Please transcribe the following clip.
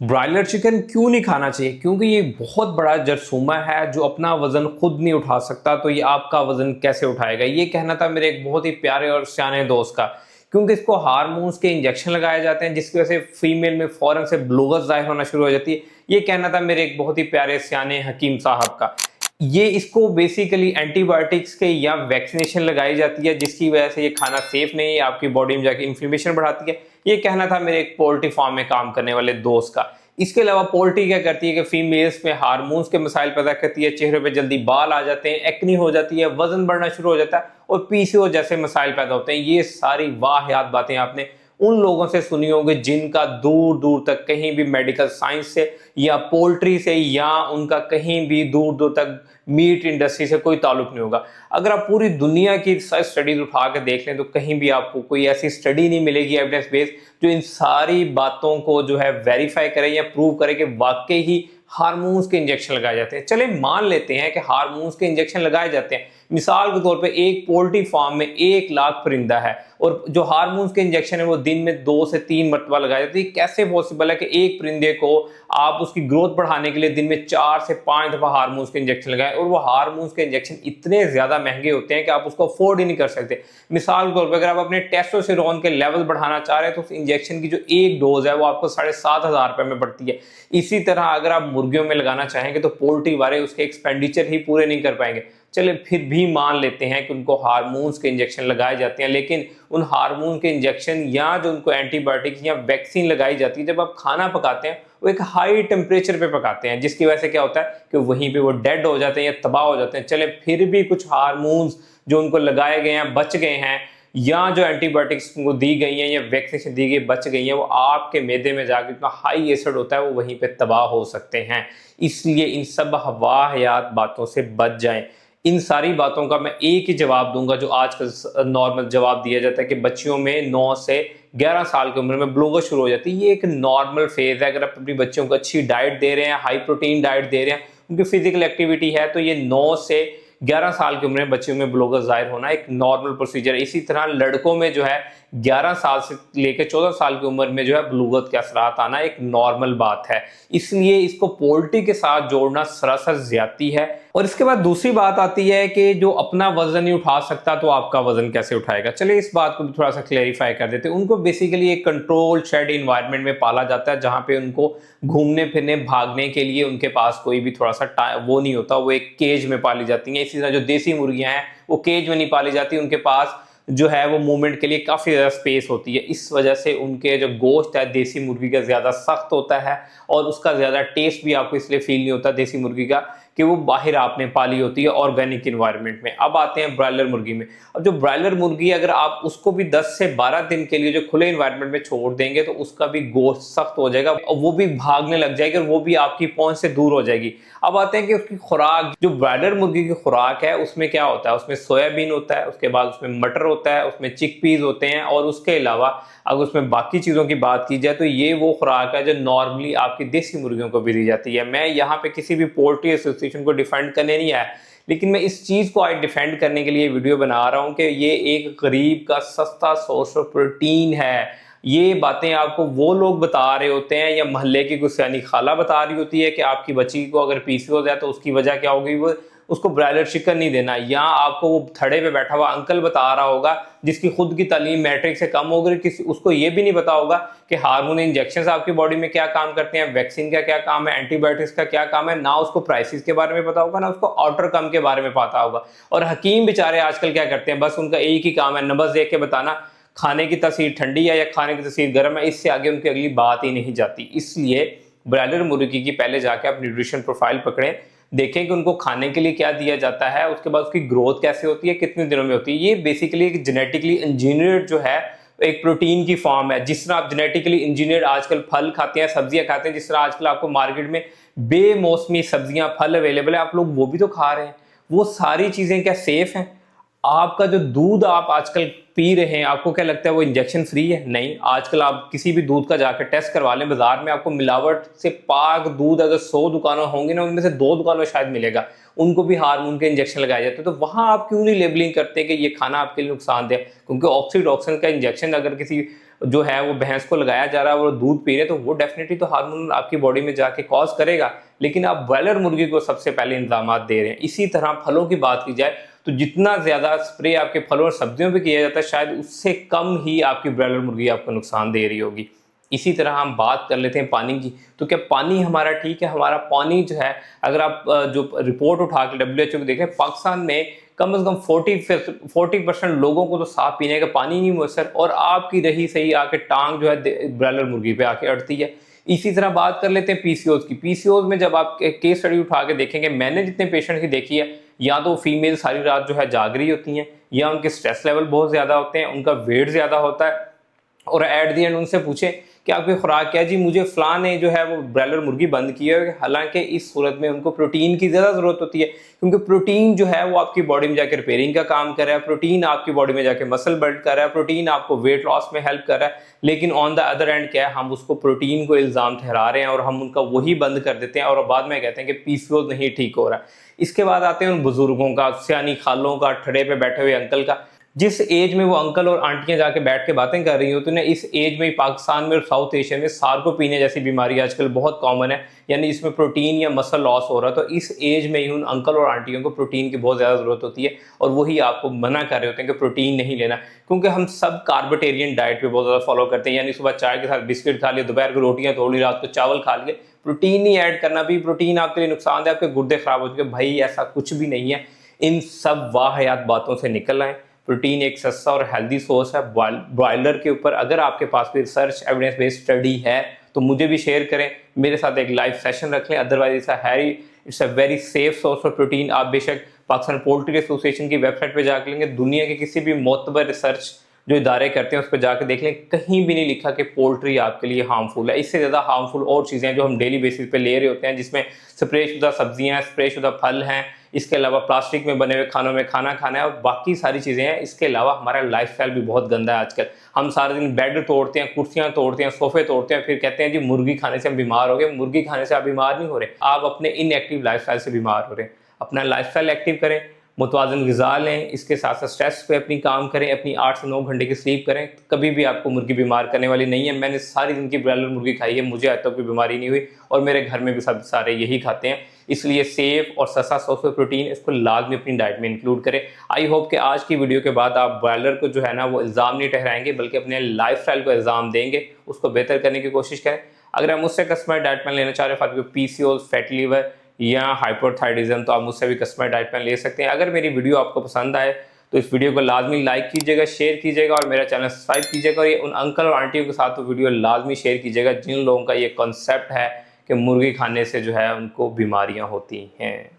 Broiler chicken क्यों नहीं खाना चाहिए? क्योंकि ये बहुत बड़ा जरथूमा है जो अपना वजन खुद नहीं उठा सकता, तो ये आपका वजन कैसे उठाएगा? ये कहना था मेरे एक बहुत ही प्यारे और सियाने दोस्त का। क्योंकि इसको हार्मोन्स के इंजेक्शन लगाए जाते हैं जिसकी वजह से फीमेल में फौरन से ब्लूगस जाहिर होना शुरू हो जाती है। ये कहना था मेरे एक बहुत ही प्यारे सियाने हकीम साहब का। ये इसको बेसिकली एंटीबायोटिक्स के या वैक्सीनेशन लगाई जाती है जिसकी वजह से ये खाना सेफ नहीं है, आपकी बॉडी में जाके इन्फ्लेमेशन बढ़ाती है। ये कहना था मेरे एक पोल्ट्री फार्म में काम करने वाले दोस्त का। इसके अलावा पोल्ट्री क्या करती है कि फीमेल्स में हार्मोन्स के मसाइल पैदा करती है, चेहरे पे जल्दी बाल आ जाते हैं, एक्नी हो जाती है, वजन बढ़ना शुरू हो जाता है और पीसीओ जैसे मसाइल पैदा होते हैं। ये सारी वाहियात बातें आपने उन लोगों से सुनी होंगी जिनका दूर दूर तक कहीं भी मेडिकल साइंस से या पोल्ट्री से या उनका कहीं भी दूर दूर तक मीट इंडस्ट्री से कोई ताल्लुक नहीं होगा। अगर आप पूरी दुनिया की स्टडीज उठा के देख लें तो कहीं भी आपको कोई ऐसी स्टडी नहीं मिलेगी एविडेंस बेस्ड जो इन सारी बातों को जो है वेरीफाई करे या प्रूव करे कि वाकई ही हार्मोन्स के इंजेक्शन लगाए जाते हैं। चले मान लेते हैं कि हार्मोन्स के इंजेक्शन लगाए जाते हैं। मिसाल के तौर पे एक पोल्ट्री फार्म में 1 लाख परिंदा है और जो हार्मोन्स के इंजेक्शन है वो दिन में 2 से 3 मरतबा लगाए जाते हैं। कैसे पॉसिबल है कि एक परिंदे को आप उसकी ग्रोथ बढ़ाने के लिए दिन में 4 से 5 दफा हार्मोन्स के इंजेक्शन लगाएं? और वो हार्मोन्स के इंजेक्शन इतने ज्यादा महंगे होते हैं कि आप उसको अफोर्ड ही नहीं कर सकते। मिसाल के तौर पर अगर आप अपने टेस्टोस्टेरोन के लेवल बढ़ाना चाह रहे हैं तो उस इंजेक्शन की जो एक डोज है वो आपको 7,500 रुपए में पड़ती है। इसी तरह अगर आप मुर्गियों में लगाना चाहेंगे तो पोल्ट्री वाले उसके एक्सपेंडिचर ही पूरे नहीं कर पाएंगे। चले फिर भी मान लेते हैं कि उनको हार्मोन्स के इंजेक्शन लगाए जाते हैं, लेकिन उन हार्मोन के इंजेक्शन या जो उनको एंटीबायोटिक्स या वैक्सीन लगाई जाती है जब आप खाना पकाते हैं वो एक हाई टेम्परेचर पे पकाते हैं जिसकी वजह से क्या होता है कि वहीं पे वो डेड हो जाते हैं या तबाह हो जाते हैं। चले फिर भी कुछ हार्मोन्स जो उनको लगाए गए हैं बच गए हैं या जो एंटीबायोटिक्स उनको दी गई हैं या वैक्सीनेशन दी गई बच गई हैं, वो आपके मैदे में जाकर इतना हाई एसिड होता है वो वहीं पे तबाह हो सकते हैं। इसलिए इन सब वाहियात बातों से बच जाएं। इन सारी बातों का मैं एक ही जवाब दूंगा जो आजकल नॉर्मल जवाब दिया जाता है कि बच्चियों में 9 से 11 साल की उम्र में ब्लूगस शुरू हो जाती है। ये एक नॉर्मल फेज है। अगर आप अपनी बच्चों को अच्छी डाइट दे रहे हैं, हाई प्रोटीन डाइट दे रहे हैं, उनकी फिजिकल एक्टिविटी है, तो ये 9 से 11 साल की उम्र में बच्चों में ब्लूगस जाहिर होना एक नॉर्मल प्रोसीजर है। इसी तरह लड़कों में जो है 11 साल से लेकर 14 साल की उम्र में जो है ब्लूगत के असरात आना एक नॉर्मल बात है। इसलिए इसको पोल्ट्री के साथ जोड़ना सरासर ज्यादती है। और इसके बाद दूसरी बात आती है कि जो अपना वजन नहीं उठा सकता तो आपका वजन कैसे उठाएगा। चलिए इस बात को भी थोड़ा सा क्लेरिफाई कर देते हैं। उनको बेसिकली एक कंट्रोल शेड इन्वायरमेंट में पाला जाता है जहां पे उनको घूमने फिरने भागने के लिए उनके पास कोई भी थोड़ा सा वो नहीं होता, वो एक केज में पाली जाती हैं। इसी तरह जो देसी मुर्गियां हैं वो केज में नहीं पाली जाती, उनके पास जो है वो मूवमेंट के लिए काफ़ी ज़्यादा स्पेस होती है। इस वजह से उनके जो गोश्त है देसी मुर्गी का ज़्यादा सख्त होता है और उसका ज़्यादा टेस्ट भी आपको इसलिए फील नहीं होता देसी मुर्गी का कि वो बाहर आपने पाली होती है ऑर्गेनिक इन्वायरमेंट में। अब आते हैं ब्रॉयलर मुर्गी में। अब जो ब्रॉयलर मुर्गी अगर आप उसको भी 10 से 12 दिन के लिए जो खुले इन्वायरमेंट में छोड़ देंगे तो उसका भी गोश्त सख्त हो जाएगा और वो भी भागने लग जाएगी और वो भी आपकी पहुंच से दूर हो जाएगी। अब आते हैं कि उसकी खुराक, जो ब्रॉयलर मुर्गी की खुराक है उसमें क्या होता है, उसमें सोयाबीन होता है, उसके बाद उसमें मटर होता है, उसमें चिकपीस होते हैं और उसके अलावा अगर उसमें बाकी चीज़ों की बात की जाए तो ये वो खुराक है जो नॉर्मली आपकी देसी मुर्गियों को भी दी जाती है। मैं यहाँ पे किसी भी पोल्ट्री एसोसिएशन को डिफेंड करने नहीं आया, लेकिन मैं इस चीज़ को आज डिफेंड करने के लिए वीडियो बना रहा हूँ कि ये एक गरीब का सस्ता सोर्स ऑफ प्रोटीन है। ये बातें आपको वो लोग बता रहे होते हैं या मोहल्ले की गुस्सानी खाला बता रही होती है कि आपकी बच्ची को अगर पीसीओएस है तो उसकी वजह क्या होगी, वो उसको ब्रॉयलर चिकन नहीं देना, या आपको वो थड़े पे बैठा हुआ अंकल बता रहा होगा जिसकी खुद की तालीम मैट्रिक से कम होगी, किसी उसको ये भी नहीं पता होगा कि हार्मोन इंजेक्शन आपकी बॉडी में क्या काम करते हैं, वैक्सीन का क्या काम है, एंटीबायोटिक्स का क्या काम है, ना उसको प्राइसेस के बारे में पता होगा ना उसको आउटर कम के बारे में पता होगा। और हकीम बेचारे आजकल क्या करते हैं, बस उनका एक ही काम है नंबर देख के बताना खाने की तस्वीर ठंडी है या खाने की तस्वीर गर्म है, इससे आगे उनकी अगली बात ही नहीं जाती। इसलिए ब्रॉयलर मुर्गी की पहले जाके आप न्यूट्रिशन प्रोफाइल पकड़ें, देखें कि उनको खाने के लिए क्या दिया जाता है, उसके बाद उसकी ग्रोथ कैसे होती है, कितने दिनों में होती है। ये बेसिकली एक जेनेटिकली इंजीनियर्ड जो है एक प्रोटीन की फॉर्म है। जिस तरह आप जेनेटिकली इंजीनियर्ड आजकल फल खाते हैं, सब्जियां खाते हैं, जिस तरह आजकल आपको मार्केट में बेमौसमी सब्जियां फल अवेलेबल है, आप लोग वो भी तो खा रहे हैं। वो सारी चीजें क्या सेफ हैं? आपका जो दूध आप आजकल पी रहे हैं, आपको क्या लगता है वो इंजेक्शन फ्री है? नहीं। आजकल आप किसी भी दूध का जाकर टेस्ट करवा लें बाजार में, आपको मिलावट से पाक दूध अगर 100 दुकानों होंगी ना, उनमें से 2 दुकानों शायद मिलेगा उनको भी हार्मोन के इंजेक्शन लगाए जाते हैं। तो वहां आप क्यों नहीं लेबलिंग करते कि ये खाना आपके लिए नुकसानदेह? क्योंकि ऑक्सीटोसिन का इंजेक्शन अगर किसी जो है वो भैंस को लगाया जा रहा है और वो दूध पी रहे हैं, तो वो डेफिनेटली तो हार्मोन आपकी बॉडी में जाके कॉज करेगा। लेकिन आप ब्रॉयलर मुर्गी को सबसे पहले इंतजाम दे रहे हैं। इसी तरह फलों की बात की जाए तो जितना ज़्यादा स्प्रे आपके फलों और सब्जियों पे किया जाता है, शायद उससे कम ही आपकी ब्रॉयलर मुर्गी आपको नुकसान दे रही होगी। इसी तरह हम बात कर लेते हैं पानी की, तो क्या पानी हमारा ठीक है? हमारा पानी जो है, अगर आप जो रिपोर्ट उठा के WHO की देखें, पाकिस्तान में कम से कम 40% लोगों को तो साफ पीने का पानी नहीं मुयसर, और आपकी रही सही आके टांग जो है ब्रॉयलर मुर्गी पे आके अड़ती है। इसी तरह बात कर लेते हैं पीसीओज की। पीसीओज में जब आप केस स्टडी उठा के देखेंगे, मैंने जितने पेशेंट की देखी है, या तो फीमेल सारी रात जो है जाग रही होती हैं, या उनके स्ट्रेस लेवल बहुत ज़्यादा होते हैं, उनका वेट ज़्यादा होता है, और एट दी एंड उनसे पूछे कि आपकी खुराक क्या है? जी मुझे फलां ने जो है वो ब्रॉयलर मुर्गी बंद की है। हालांकि इस सूरत में उनको प्रोटीन की ज़्यादा ज़रूरत होती है, क्योंकि प्रोटीन जो है वो आपकी बॉडी में जाकर रिपेयरिंग का काम कर रहा है, प्रोटीन आपकी बॉडी में जाकर मसल बिल्ड कर रहा है, प्रोटीन आपको वेट लॉस में हेल्प कर रहा है। लेकिन ऑन द अदर एंड क्या है, हम उसको प्रोटीन को इल्ज़ाम ठहरा रहे हैं और हम उनका वही बंद कर देते हैं, और बाद में कहते हैं कि पीसीओ नहीं ठीक हो रहा है। इसके बाद आते हैं उन बुजुर्गों का, सियानी खालों का, ठड़े पे बैठे हुए अंकल का। जिस एज में वो अंकल और आंटियां जाके बैठ के बातें कर रही होती हैं, इस एज में पाकिस्तान में और साउथ एशिया में सार्कोपीनिया जैसी बीमारी आजकल बहुत कॉमन है, यानी इसमें प्रोटीन या मसल लॉस हो रहा है। तो इस एज में ही उन अंकल और आंटियों को प्रोटीन की बहुत ज़्यादा ज़रूरत होती है, और वही आपको मना कर रहे होते हैं कि प्रोटीन नहीं लेना, क्योंकि हम सब कार्बोटेरियन डाइट पे बहुत ज़्यादा फॉलो करते हैं। यानी सुबह चाय के साथ बिस्किट खा लिए, दोपहर को रोटियाँ तोड़ ली, रात को चावल खा लिए। प्रोटीन नहीं ऐड करना, भी प्रोटीन आपके लिए नुकसान है, आपके गुर्दे खराब हो चुके। भाई ऐसा कुछ भी नहीं है, इन सब वाहियात बातों से निकल आए। प्रोटीन एक सस्ता और हेल्दी सोर्स है। ब्रॉयलर के ऊपर अगर आपके पास कोई रिसर्च एविडेंस बेस्ड स्टडी है तो मुझे भी शेयर करें, मेरे साथ एक लाइव सेशन रख लें। Otherwise it's a very safe source of protein. आप बेशक पाकिस्तान पोल्ट्री एसोसिएशन की वेबसाइट पे जाकर लेंगे, दुनिया के किसी भी मोतबर रिसर्च जो इदारे करते हैं उस पर जाकर देख लें, कहीं भी नहीं लिखा कि पोल्ट्री आपके लिए हार्मफुल है। इससे ज़्यादा हार्मफुल और चीज़ें जो हम डेली बेसिस पे ले रहे होते हैं, जिसमें स्प्रे शुदा सब्जियाँ, स्प्रे शुदा फल हैं, इसके अलावा प्लास्टिक में बने हुए खानों में खाना खाना है, और बाकी सारी चीज़ें हैं। इसके अलावा हमारा लाइफस्टाइल भी बहुत गंदा है आजकल। हम सारे दिन बेड तोड़ते हैं, कुर्सियाँ तोड़ते हैं, सोफे तोड़ते हैं, फिर कहते हैं जी मुर्गी खाने से हम बीमार हो गए। मुर्गी खाने से आप बीमार नहीं हो रहे, आप अपने इनएक्टिव लाइफस्टाइल से बीमार हो रहे हैं। अपना लाइफस्टाइल एक्टिव करें, मुतवाज़न ग़िज़ा लें, इसके साथ साथ स्ट्रेस पे अपनी काम करें, अपनी 8 से 9 घंटे की स्लीप करें। कभी भी आपको मुर्गी बीमार करने वाली नहीं है। मैंने सारी ज़िंदगी ब्रॉयलर मुर्गी खाई है, मुझे आज तक कोई बीमारी नहीं हुई, और मेरे घर में भी सब सारे यही खाते हैं। इसलिए सेफ और सस्ता सोर्स ऑफ प्रोटीन, इसको लाजमी अपनी डाइट में इंक्लूड करें। आई होप कि आज की वीडियो के बाद आप ब्रॉयलर को जो है ना वो इल्ज़ाम नहीं ठहराएंगे, बल्कि अपने लाइफस्टाइल को इल्ज़ाम देंगे, उसको बेहतर करने की कोशिश करें। अगर आप मुझसे कस्टमर डाइट प्लान लेना चाह रहे हैं, पीसीओएस, फैटी लिवर या हाइपोथायराइडिज्म, तो आप मुझसे भी कस्टमर डाइट प्लान ले सकते हैं। अगर मेरी वीडियो आपको पसंद आए तो इस वीडियो को लाजमी लाइक कीजिएगा, शेयर कीजिएगा, और मेरा चैनल सब्सक्राइब कीजिएगा। और ये उन अंकल और आंटियों के साथ तो वीडियो लाजमी शेयर कीजिएगा जिन लोगों का ये कॉन्सेप्ट है कि मुर्गी खाने से जो है उनको बीमारियां होती हैं।